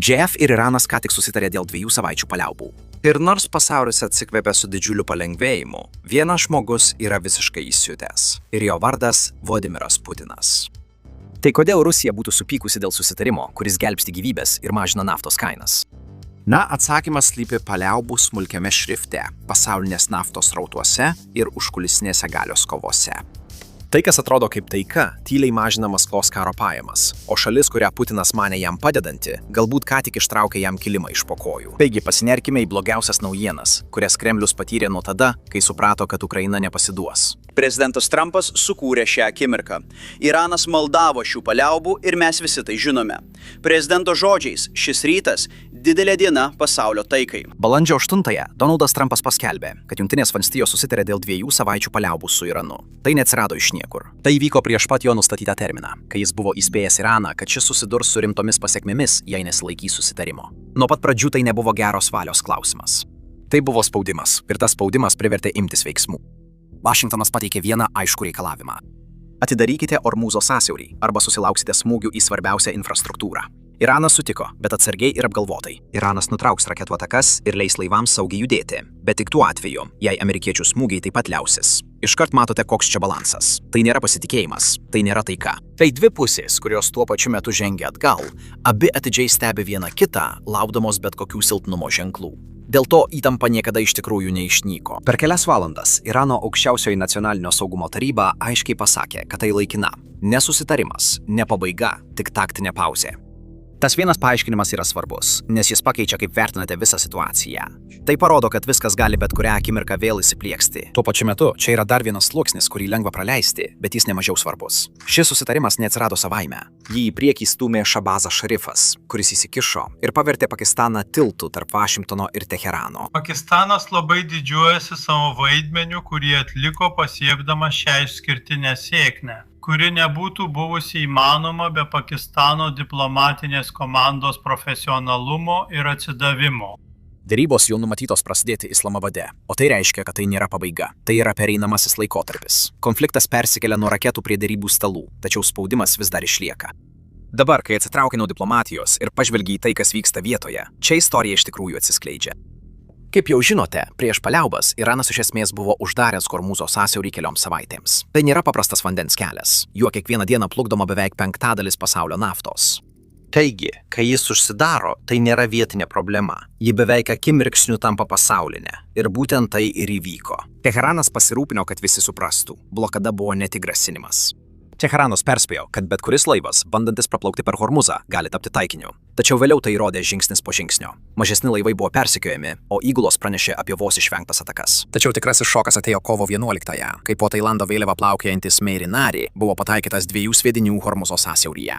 JAF ir Iranas ką tik susitarė dėl 2 savaičių paliaubų. Ir nors pasaulis atsikvėpė su didžiuliu palengvėjimu, vienas žmogus yra visiškai įsiutęs. Ir jo vardas Vladimiras Putinas. Tai kodėl Rusija būtų supykusi dėl susitarimo, kuris gelbsti gyvybės ir mažina naftos kainas? Na, atsakymas slypi paliaubų smulkiame šrifte, pasaulinės naftos srautuose ir užkulisinėse galios kovose. Tai, kas atrodo kaip taika, tyliai mažina Maskvos karo pajamas, o šalis, kurią Putinas manė jam padedanti, galbūt ką tik ištraukė jam kilimą iš po kojų. Taigi pasinerkime į blogiausias naujienas, kurias Kremlius patyrė nuo tada, kai suprato, kad Ukraina nepasiduos. Prezidentas Trumpas sukūrė šią akimirką. Iranas maldavo šių paliaubų ir mes visi tai žinome. Prezidento žodžiais, šis rytas – didelė diena pasaulio taikai. Balandžio 8-ąją Donaldas Trumpas paskelbė, kad Jungtinės valstijos susitarė dėl 2 savaičių paliaubų su Iranu. Tai neatsirado iš niekur. Tai įvyko prieš pat jo nustatytą terminą, kai jis buvo įspėjęs Iraną, kad šis susidurs su rimtomis pasekmėmis, jei nesilaikys susitarimo. Nuo pat pradžių tai nebuvo geros valios klausimas. Tai buvo spaudimas, ir tas spaudimas privertė imtis veiksmų. Vašingtonas pateikė vieną aiškų reikalavimą. Atidarykite Ormūzo sąsiaurį arba susilauksite smūgių į svarbiausią infrastruktūrą. Iranas sutiko, bet atsargiai ir apgalvotai. Iranas nutrauks raketų atakas ir leis laivams saugiai judėti, bet tik tuo atveju, jei amerikiečių smūgiai taip pat liausis. Iškart matote, koks čia balansas. Tai nėra pasitikėjimas, tai nėra taika. Tai dvi pusės, kurios tuo pačiu metu žengia atgal, abi atidžiai stebi vieną kitą, laukdamos bet kokių silpnumo ženklų. Dėl to įtampa niekada iš tikrųjų neišnyko. Per kelias valandas Irano aukščiausioji nacionalinio saugumo taryba aiškiai pasakė, kad tai laikina. Nesusitarimas, ne pabaiga, tik taktinė pauzė. Tas vienas paaiškinimas yra svarbus, nes jis pakeičia, kaip vertinate visą situaciją. Tai parodo, kad viskas gali bet kurią akimirką vėl įsiplieksti. Tuo pačiu metu čia yra dar vienas sluoksnis, kurį lengva praleisti, bet jis nemažiau svarbus. Šis susitarimas neatsirado savaime. Jį į priekį stūmė Šabazas Šarifas, kuris įsikišo ir pavertė Pakistaną tiltu tarp Vašingtono ir Teherano. Pakistanas labai didžiuojasi savo vaidmeniu, kurį atliko pasiekdamas šią išskirtinę sėkmę, kuri nebūtų buvusi įmanoma be Pakistano diplomatinės komandos profesionalumo ir atsidavimo. Derybos jau numatytos prasidėti Islamabade, o tai reiškia, kad tai nėra pabaiga. Tai yra pereinamasis laikotarpis. Konfliktas persikelia nuo raketų prie derybų stalų, tačiau spaudimas vis dar išlieka. Dabar, kai atsitraukia nuo diplomatijos ir pažvelgia į tai, kas vyksta vietoje, čia istorija iš tikrųjų atsiskleidžia. Kaip jau žinote, prieš paliaubas Iranas iš esmės buvo uždaręs Hormūzo sąsiaurį kelioms savaitėms. Tai nėra paprastas vandens kelias. Juo kiekvieną dieną plukdoma beveik 1/5 pasaulio naftos. Taigi, kai jis užsidaro, tai nėra vietinė problema. Ji beveik akimirksniu tampa pasaulinė. Ir būtent tai ir įvyko. Teheranas pasirūpino, kad visi suprastų. Blokada buvo ne tik grasinimas. Teheranas perspėjo, kad bet kuris laivas, bandantis praplaukti per Hormūzą, gali tapti taikiniu. Tačiau vėliau tai įrodė žingsnis po žingsnio. Mažesni laivai buvo persekiojami, o įgulos pranešė apie vos išvengtas atakas. Tačiau tikrasis šokas atėjo kovo 11-ąją, kai po Tailando vėliava plaukiojantis Mary Nari buvo pataikytas 2 sviedinių Hormūzo sąsiauryje.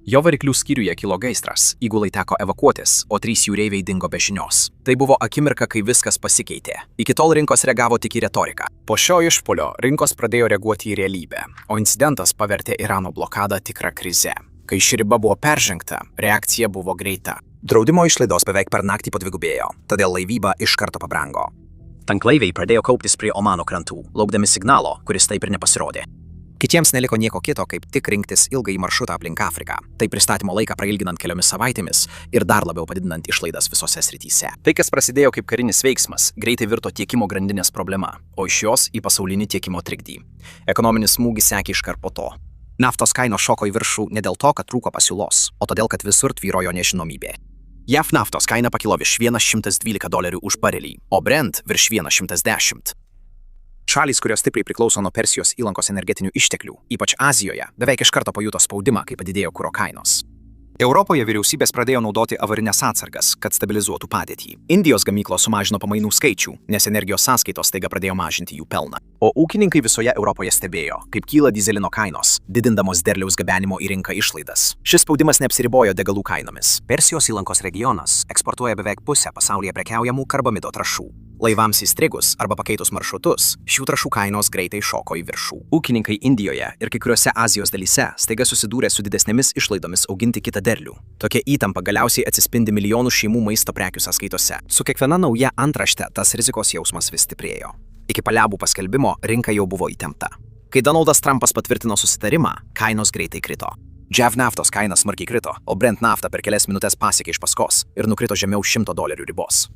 Jo variklių skyriuje kilo gaisras, įgulai teko evakuotis, o 3 jūreiviai dingo be žinios. Tai buvo akimirka, kai viskas pasikeitė. Iki tol rinkos reagavo tik į retoriką. Po šio išpuolio rinkos pradėjo reaguoti į realybę, o incidentas pavertė Irano blokadą tikrą krizę. Kai ši riba buvo peržengta, reakcija buvo greita. Draudimo išlaidos beveik per naktį padvigubėjo, todėl laivyba iš karto pabrango. Tanklaiviai pradėjo kauptis prie Omano krantų, laukdami signalo, kuris taip ir nepasirodė. Kitiems neliko nieko kito, kaip tik rinktis ilgąjį maršrutą aplink Afriką. Tai pristatymo laiką prailginant keliomis savaitėmis ir dar labiau padidinant išlaidas visose srityse. Tai, kas prasidėjo kaip karinis veiksmas, greitai virto tiekimo grandinės problema, o iš jos į pasaulinį tiekimo trikdį. Ekonominis smūgis sekė iškart po to. Naftos kainos šoko į viršų ne dėl to, kad trūko pasiūlos, o todėl, kad visur tvyrojo nežinomybė. JAF naftos kaina pakilo virš $112 už barelį, o Brent virš 110. Šalys, kurios stipriai priklauso nuo Persijos įlankos energetinių išteklių, ypač Azijoje, beveik iš karto pajuto spaudimą, kai padidėjo kuro kainos. Europoje vyriausybės pradėjo naudoti avarinės atsargas, kad stabilizuotų padėtį. Indijos gamyklos sumažino pamainų skaičių, nes energijos sąskaitos staiga pradėjo mažinti jų pelną. O ūkininkai visoje Europoje stebėjo, kaip kyla dyzelino kainos, didindamos derliaus gabenimo į rinką išlaidas. Šis spaudimas neapsiribojo degalų kainomis. Persijos įlankos regionas eksportuoja beveik pusę pasaulyje prekiaujamų karbamido trąšų. Laivams įstrigus arba pakeitus maršrutus, šių trąšų kainos greitai šoko į viršų. Ūkininkai Indijoje ir kai kuriuose Azijos dalyse staiga susidūrė su didesnėmis išlaidomis auginti kitą derlių. Tokia įtampa galiausiai atsispindi milijonų šeimų maisto prekių sąskaitose. Su kiekviena nauja antrašte tas rizikos jausmas vis stiprėjo. Iki paliaubų paskelbimo rinka jau buvo įtempta. Kai Donaldas Trumpas patvirtino susitarimą, kainos greitai krito. JAV naftos kaina smarkiai krito, o Brent nafta per kelias minutės pasiekė iš paskos ir nukrito žemiau $100 ribos.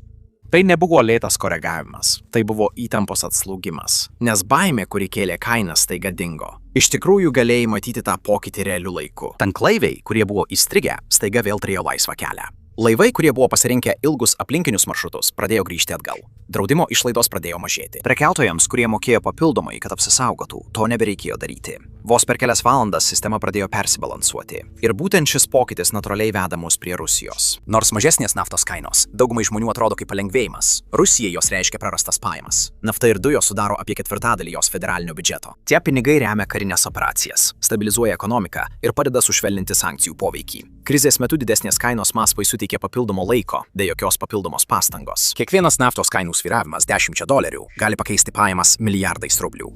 Tai nebuvo lėtas koregavimas, tai buvo įtampos atslūgimas, nes baimė, kuri kėlė kainas, staiga dingo. Iš tikrųjų galėjai matyti tą pokytį realiu laiku. Tanklaiviai, kurie buvo įstrigę, staiga vėl turėjo laisvą kelią. Laivai, kurie buvo pasirinkę ilgus aplinkinius maršrutus, pradėjo grįžti atgal. Draudimo išlaidos pradėjo mažėti. Prekiautojams, kurie mokėjo papildomai, kad apsisaugotų, to nebereikėjo daryti. Vos per kelias valandas sistema pradėjo persibalansuoti. Ir būtent šis pokytis natūraliai veda mus prie Rusijos. Nors mažesnės naftos kainos daugumai žmonių atrodo kaip palengvėjimas, Rusijai jos reiškia prarastas pajamas. Nafta ir dujos sudaro apie 1/4 jos federalinio biudžeto. Tie pinigai remia karinės operacijas, stabilizuoja ekonomiką ir padeda sušvelninti sankcijų poveikį. Krizės metu didesnės kainos Maskvai suteikė papildomo laiko, be jokios papildomos pastangos. Kiekvienas naftos kainų svyravimas $10 gali pakeisti pajamas milijardais rublių.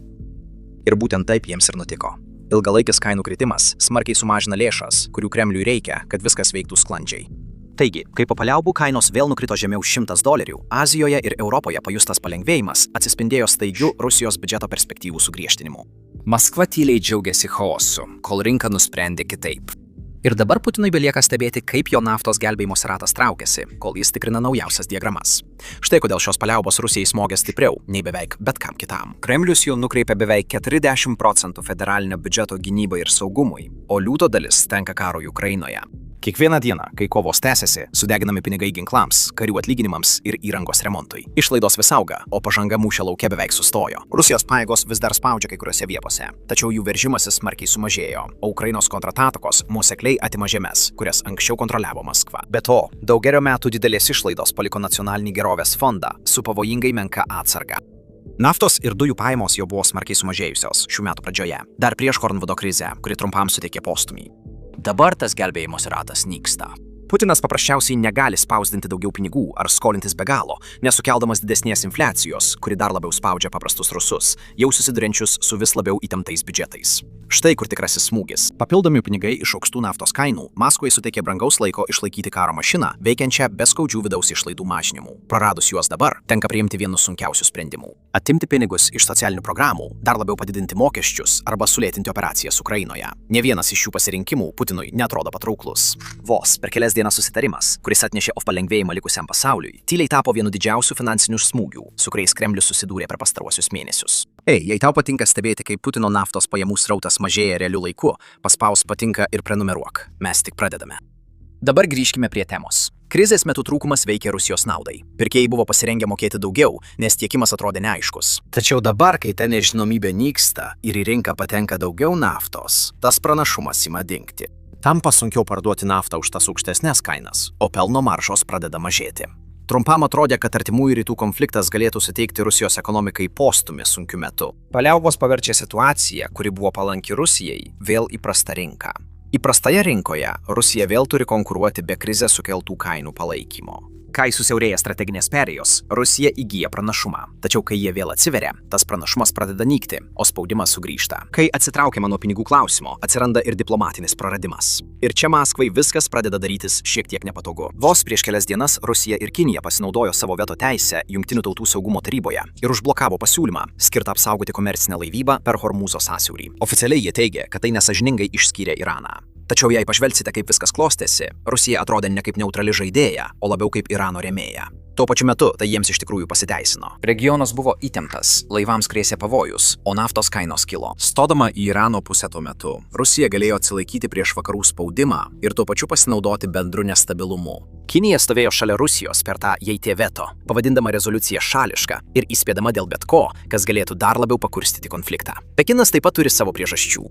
Ir būtent taip jiems ir nutiko. Ilgalaikis kainų kritimas smarkiai sumažina lėšas, kurių Kremliui reikia, kad viskas veiktų sklandžiai. Taigi, kai po paliaubų kainos vėl nukrito žemiau $100, Azijoje ir Europoje pajustas palengvėjimas atsispindėjo staigiu Rusijos biudžeto perspektyvų sugriežtinimu. Maskva tyliai džiaugiasi chaosu, kol rinka nusprendė kitaip. Ir dabar Putinui belieka stebėti, kaip jo naftos gelbėjimosi ratas traukiasi, kol jis tikrina naujausias diagramas. Štai kodėl šios paliaubos Rusijai smogė stipriau nei beveik bet kam kitam. Kremlius jau nukreipia beveik 40% federalinio biudžeto gynybai ir saugumui, o liūto dalis tenka karui Ukrainoje. Kiekvieną dieną, kai kovos tęsiasi, sudeginami pinigai ginklams, karių atlyginimams ir įrangos remontui. Išlaidos vis auga, o pažanga mūšio lauke beveik sustojo. Rusijos pajėgos vis dar spaudžia kai kuriuose vietose, tačiau jų veržimasis smarkiai sumažėjo, o Ukrainos kontratatakos nuosekliai atima žemes, kurias anksčiau kontroliavo Maskva. Be to, daugelio metų didelės išlaidos paliko nacionalinį gerovės fondą su pavojingai menka atsarga. Naftos ir dujų pajamos jau buvo smarkiai sumažėjusios šių metų pradžioje, dar prieš Hornvudo krizę, kuri trumpam suteikė postumį. Dabar tas gelbėjimosi ratas nyksta. Putinas paprasčiausiai negali spausdinti daugiau pinigų ar skolintis be galo, nesukeldamas didesnės infliacijos, kuri dar labiau spaudžia paprastus rusus, jau susiduriančius su vis labiau įtemptais biudžetais. Štai kur tikrasis smūgis. Papildomi pinigai iš aukštų naftos kainų Maskvai suteikė brangaus laiko išlaikyti karo mašiną, veikiančią be skaudžių vidaus išlaidų mažinimų. Praradus juos dabar, tenka priimti vienus sunkiausių sprendimų. Atimti pinigus iš socialinių programų, dar labiau padidinti mokesčius arba sulėtinti operacijas Ukrainoje. Ne vienas iš šių pasirinkimų Putinui netrodo patrauklus. Vos per kelias dienas susitarimas, kuris atnešė palengvėjimą likusiam pasauliui, tyliai tapo vienu didžiausių finansinių smūgių, su kuriais Kremlius susidūrė per pastaruosius mėnesius. Jei tau patinka stebėti, kaip Putino naftos pajamų srautas mažėja realiu laiku, paspaus patinka ir prenumeruok. Mes tik pradedame. Dabar grįžkime prie temos. Krizės metu trūkumas veikė Rusijos naudai. Pirkėjai buvo pasirengę mokėti daugiau, nes tiekimas atrodė neaiškus. Tačiau dabar, kai ta nežinomybė nyksta ir į rinką patenka daugiau naftos, tas pranašumas ima dingti. Tampa sunkiau parduoti naftą už tas aukštesnės kainas, o pelno maržos pradeda mažėti. Trumpam atrodė, kad artimųjų rytų konfliktas galėtų suteikti Rusijos ekonomikai postumį sunkiu metu. Paliaubos paverčia situaciją, kuri buvo palanki Rusijai, vėl įprasta rinka. Įprastoje rinkoje Rusija vėl turi konkuruoti be krizės sukeltų kainų palaikymo. Kai susiaurėja strateginės perėjos, Rusija įgyja pranašumą. Tačiau kai jie vėl atsiveria, tas pranašumas pradeda nykti, o spaudimas sugrįžta. Kai atsitraukiama nuo pinigų klausimo, atsiranda ir diplomatinis praradimas. Ir čia Maskvai viskas pradeda darytis šiek tiek nepatogu. Vos prieš kelias dienas Rusija ir Kinija pasinaudojo savo veto teisę Jungtinių tautų saugumo taryboje ir užblokavo pasiūlymą, skirtą apsaugoti komercinę laivybą per Hormūzo sąsiaurį. Oficialiai jie teigia, kad tai nesąžiningai išskyrė Iraną. Tačiau jei pažvelgsite, kaip viskas klostėsi, Rusija atrodė ne kaip neutrali žaidėja, o labiau kaip Irano rėmėja. Tuo pačiu metu tai jiems iš tikrųjų pasiteisino. Regionas buvo įtemptas, laivams grėsė pavojus, o naftos kainos kilo. Stodama į Irano pusę tuo metu, Rusija galėjo atsilaikyti prieš vakarų spaudimą ir tuo pačiu pasinaudoti bendru nestabilumu. Kinija stovėjo šalia Rusijos per tą JT veto, pavadindama rezoliuciją šališką ir įspėdama dėl bet ko, kas galėtų dar labiau pakurstyti konfliktą. Pekinas taip pat turi savo priežasčių.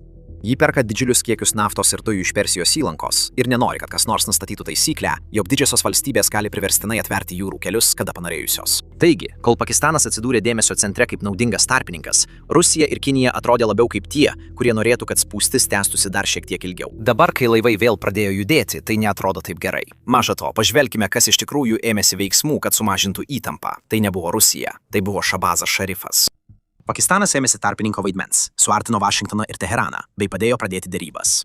Jį perka didžiulius kiekius naftos ir dujų iš Persijos įlankos ir nenori, kad kas nors nustatytų taisyklę, jog didžiosios valstybės gali priverstinai atverti jūrų kelius, kada panorėjusios. Taigi, kol Pakistanas atsidūrė dėmesio centre kaip naudingas tarpininkas, Rusija ir Kinija atrodė labiau kaip tie, kurie norėtų, kad spūstis tęstųsi dar šiek tiek ilgiau. Dabar, kai laivai vėl pradėjo judėti, tai neatrodo taip gerai. Maža to, pažvelkime, kas iš tikrųjų ėmėsi veiksmų, kad sumažintų įtampą. Tai nebuvo Rusija, tai buvo Šabazas Šarifas. Pakistanas ėmėsi tarpininko vaidmens, suartino Vašingtoną ir Teheraną, bei padėjo pradėti derybas.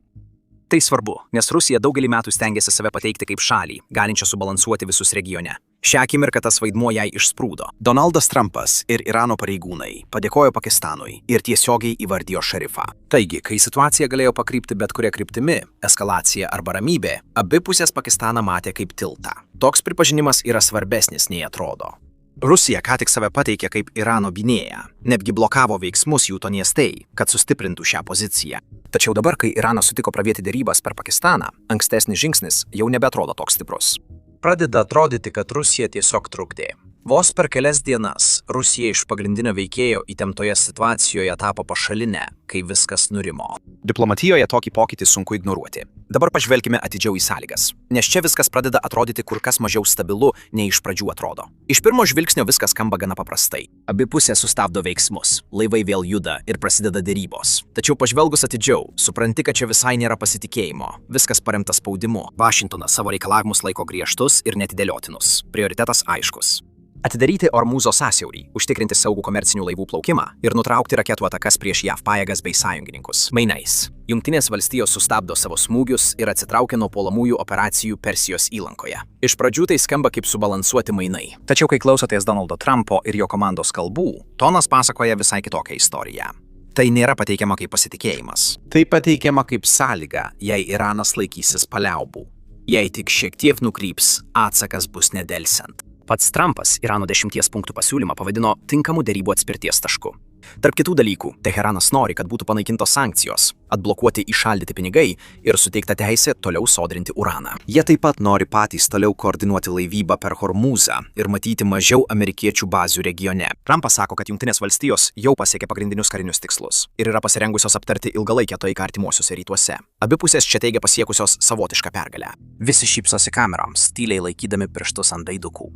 Tai svarbu, nes Rusija daugelį metų stengiasi save pateikti kaip šalį, galinčią subalansuoti visus regione. Šią akimirką tas vaidmuo jai išsprūdo. Donaldas Trumpas ir Irano pareigūnai padėkojo Pakistanui ir tiesiogiai įvardijo šerifą. Taigi, kai situacija galėjo pakrypti bet kuria kryptimi - eskalacija arba ramybė, abi pusės Pakistaną matė kaip tiltą. Toks pripažinimas yra svarbesnis nei atrodo. Rusija ką tik save pateikė kaip Irano gynėja, netgi blokavo veiksmus jų toniestai, kad sustiprintų šią poziciją. Tačiau dabar, kai Iranas sutiko pradėti derybas per Pakistaną, ankstesnis žingsnis jau nebeatrodo toks stiprus. Pradeda atrodyti, kad Rusija tiesiog trukdė. Vos per kelias dienas Rusija iš pagrindinio veikėjo įtemptoje situacijoje tapo pašalinė, kai viskas nurimo. Diplomatijoje tokį pokytį sunku ignoruoti. Dabar pažvelkime atidžiau į sąlygas, nes čia viskas pradeda atrodyti kur kas mažiau stabilu, nei iš pradžių atrodo. Iš pirmo žvilgsnio viskas skamba gana paprastai. Abi pusės sustabdo veiksmus, laivai vėl juda ir prasideda derybos. Tačiau pažvelgus atidžiau, supranti, kad čia visai nėra pasitikėjimo, viskas paremta spaudimu. Vašingtonas savo reikalavimus laiko griežtus ir neatidėliotinus. Prioritetas aiškus. Atidaryti Ormūzo sąsiaurį, užtikrinti saugų komercinių laivų plaukimą ir nutraukti raketų atakas prieš JAV pajėgas bei sąjungininkus. Mainais. Jungtinės valstijos sustabdo savo smūgius ir atsitraukia nuo puolamųjų operacijų Persijos įlankoje. Iš pradžių tai skamba kaip subalansuoti mainai. Tačiau kai klausotės Donaldo Trumpo ir jo komandos kalbų, tonas pasakoja visai kitokią istoriją. Tai nėra pateikiama kaip pasitikėjimas. Tai pateikiama kaip sąlyga, jei Iranas laikysis paliaubų. Jei tik šiek tiek nukryps, atsakas bus nedelsiant. Pats Trumpas Irano 10 punktų pasiūlymą pavadino tinkamų derybų atspirties tašku. Tarp kitų dalykų, Teheranas nori, kad būtų panaikintos sankcijos, atblokuoti įšaldyti pinigai ir suteikta teisė toliau sodrinti uraną. Jie taip pat nori patys toliau koordinuoti laivybą per Hormūzą ir matyti mažiau amerikiečių bazių regione. Trumpas sako, kad Jungtinės valstijos jau pasiekė pagrindinius karinius tikslus ir yra pasirengusios aptarti ilgalaikę taiką artimuosiuose rytuose. Abi pusės čia teigia pasiekusios savotišką pergalę. Visi šypsosi kameroms, tyliai laikydami pirštus ant veidukų.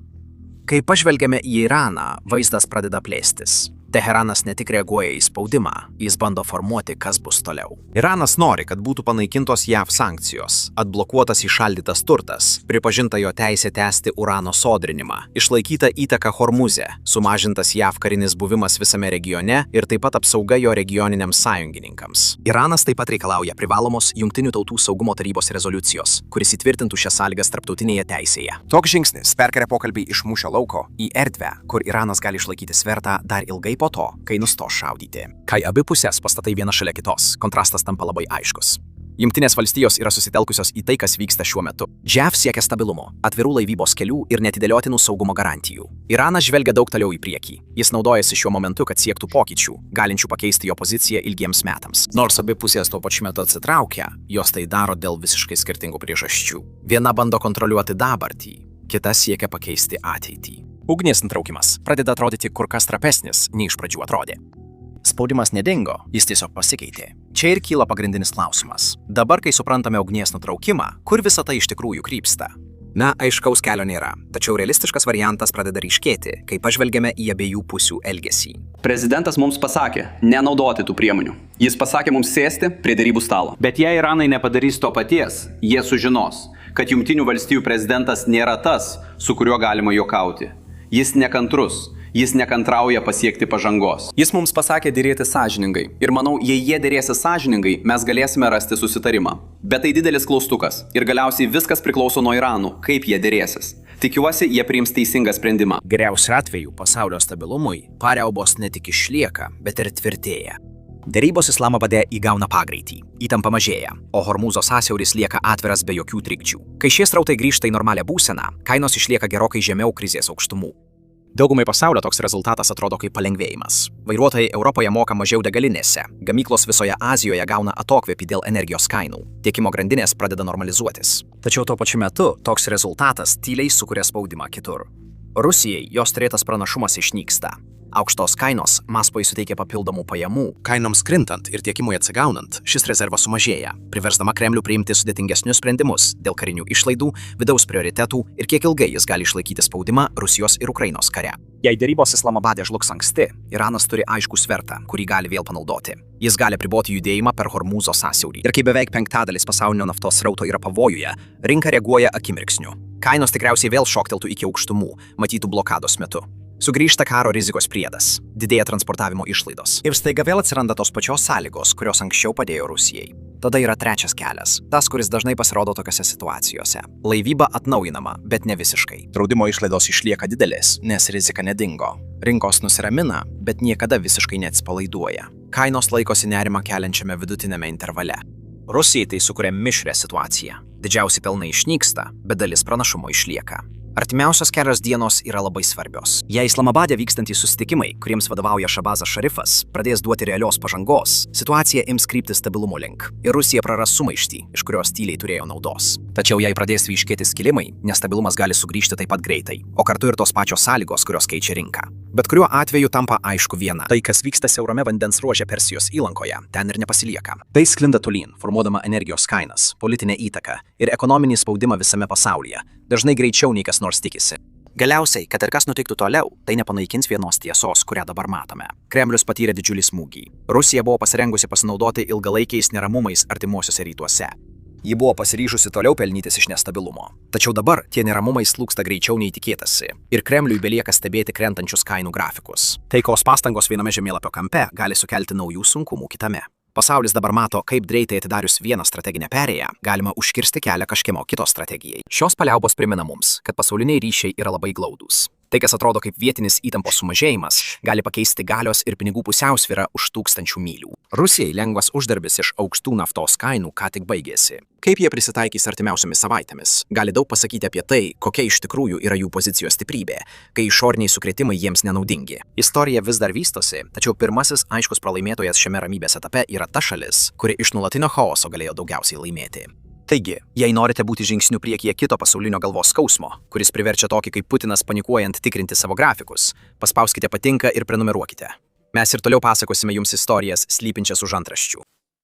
Kai pažvelgiame į Iraną, vaizdas pradeda plėstis. Teheranas ne tik reaguoja į spaudimą, jis bando formuoti, kas bus toliau. Iranas nori, kad būtų panaikintos JAV sankcijos, atblokuotas įšaldytas turtas, pripažinta jo teisė tęsti urano sodrinimą, išlaikyta įtaka Hormūze, sumažintas JAV karinis buvimas visame regione ir taip pat apsauga jo regioniniams sąjungininkams. Iranas taip pat reikalauja privalomos Jungtinių tautų saugumo tarybos rezoliucijos, kuris įtvirtintų šias sąlygas tarptautinėje teisėje. Toks žingsnis perkelia pokalbį iš mūšio lauko į erdvę, kur Iranas gali išlaikyti svertą dar ilgai po to, kai nustos šaudyti. Kai abi pusės pastatai viena šalia kitos, kontrastas tampa labai aiškus. Jungtinės valstijos yra susitelkusios į tai, kas vyksta šiuo metu. JAV siekia stabilumo, atvirų laivybos kelių ir neatidėliotinų saugumo garantijų. Iranas žvelgia daug toliau į priekį. Jis naudojasi šiuo momentu, kad siektų pokyčių, galinčių pakeisti jo poziciją ilgiems metams. Nors abi pusės tuo pačiu metu atsitraukia, jos tai daro dėl visiškai skirtingų priežasčių. Viena bando kontroliuoti dabartį, kita siekia pakeisti ateitį. Ugnies nutraukimas pradeda atrodyti kur kas trapesnis, nei iš pradžių atrodė. Spaudimas nedingo, jis tiesiog pasikeitė. Čia ir kyla pagrindinis klausimas. Dabar, kai suprantame ugnies nutraukimą, kur visa tai iš tikrųjų krypsta? Na, aiškaus kelio nėra, tačiau realistiškas variantas pradeda ryškėti, kai pažvelgiame į abiejų pusių elgesį. Prezidentas mums pasakė nenaudoti tų priemonių. Jis pasakė mums sėsti prie derybų stalo. Bet jei Iranai nepadarys to paties, jie sužinos, kad Jungtinių valstijų prezidentas nėra tas, su kuriuo galima juokauti. Jis nekantrus, jis nekantrauja pasiekti pažangos. Jis mums pasakė dėrėti sąžiningai. Ir manau, jei jie dėrėsi sąžiningai, mes galėsime rasti susitarimą. Bet tai didelis klaustukas. Ir galiausiai viskas priklauso nuo Iranų, kaip jie dėrėsis. Tikiuosi, jie priims teisingą sprendimą. Geriausiu atveju pasaulio stabilumui paliaubos ne tik išlieka, bet ir tvirtėja. Derybos Islamabade įgauna pagreitį, įtampa mažėja, o Hormūzo sąsiauris lieka atviras be jokių trikdžių. Kai šie srautai grįžta į normalią būseną, kainos išlieka gerokai žemiau krizės aukštumų. Daugumai pasaulio toks rezultatas atrodo kaip palengvėjimas. Vairuotojai Europoje moka mažiau degalinėse, gamyklos visoje Azijoje gauna atokvėpį dėl energijos kainų, tiekimo grandinės pradeda normalizuotis. Tačiau tuo pačiu metu toks rezultatas tyliai sukuria spaudimą kitur. Rusijai jos turėtas pranašumas išnyksta. Aukštos kainos Maskvai suteikia papildomų pajamų. Kainoms krintant ir tiekimui atsigaunant, šis rezervas sumažėja, priversdama Kremlių priimti sudėtingesnius sprendimus dėl karinių išlaidų, vidaus prioritetų ir kiek ilgai jis gali išlaikyti spaudimą Rusijos ir Ukrainos kare. Jei derybos Islamabade žlugs anksti, Iranas turi aiškų svertą, kurį gali vėl panaudoti. Jis gali apriboti judėjimą per Hormūzo sąsiaurį. Ir kai beveik penktadalis pasaulinio naftos srauto yra pavojuje, rinka reaguoja akimirksniu. Kainos tikriausiai vėl šokteltų iki aukštumų, matytų blokados metu. Sugrįžta karo rizikos priedas, didėja transportavimo išlaidos. Ir staiga vėl atsiranda tos pačios sąlygos, kurios anksčiau padėjo Rusijai. Tada yra trečias kelias, tas, kuris dažnai pasirodo tokiose situacijose. Laivyba atnaujinama, bet ne visiškai. Draudimo išlaidos išlieka didelis, nes rizika nedingo. Rinkos nusiramina, bet niekada visiškai neatsipalaiduoja. Kainos laikosi nerimą keliančiame vidutinėme intervale. Rusijai tai sukuria mišrią situaciją. Didžiausi pelnai išnyksta, bet dalis pranašumo išlieka. Artimiausios kelios dienos yra labai svarbios. Jei Islamabade vykstantys susitikimai, kuriems vadovauja Šabazas Šarifas, pradės duoti realios pažangos, situacija ims krypti stabilumo link ir Rusija praras sumaištį, iš kurios tyliai turėjo naudos. Tačiau jei pradės ryškėti skilimai, nestabilumas gali sugrįžti taip pat greitai, o kartu ir tos pačios sąlygos, kurios keičia rinką. Bet kuriuo atveju tampa aišku viena. Tai, kas vyksta siaurame vandens ruože Persijos įlankoje, ten ir nepasilieka. Tai sklinda tolyn, formuodama energijos kainas, politinę įtaką ir ekonominį spaudimą visame pasaulyje, dažnai greičiau nei kas nors tikisi. Galiausiai, kad ir kas nutiktų toliau, tai nepanaikins vienos tiesos, kurią dabar matome. Kremlius patyrė didžiulį smūgį. Rusija buvo pasirengusi pasinaudoti ilgalaikiais neramumais artimuosiuose rytuose. Ji buvo pasiryžusi toliau pelnytis iš nestabilumo. Tačiau dabar tie neramumai slūgsta greičiau nei tikėtasi ir Kremliui belieka stebėti krentančius kainų grafikus. Taikos pastangos viename žemėlapio kampe gali sukelti naujų sunkumų kitame. Pasaulis dabar mato, kaip greitai atidarius vieną strateginę perėją galima užkirsti kelią kažkieno kito strategijai. Šios paliaubos primena mums, kad pasauliniai ryšiai yra labai glaudūs. Tai, kas atrodo kaip vietinis įtampos sumažėjimas, gali pakeisti galios ir pinigų pusiausvyrą už tūkstančių mylių. Rusijai lengvas uždarbis iš aukštų naftos kainų ką tik baigėsi. Kaip jie prisitaikys artimiausiomis savaitėmis, gali daug pasakyti apie tai, kokia iš tikrųjų yra jų pozicijos stiprybė, kai išoriniai sukrėtimai jiems nenaudingi. Istorija vis dar vystosi, tačiau pirmasis aiškus pralaimėtojas šiame ramybės etape yra ta šalis, kuri iš nuolatinio chaoso galėjo daugiausiai laimėti. Taigi, jei norite būti žingsniu priekyje kito pasaulinio galvos skausmo, kuris priverčia tokį kaip Putinas panikuojant tikrinti savo grafikus, paspauskite patinka ir prenumeruokite. Mes ir toliau pasakosime jums istorijas slypinčias už antraščių.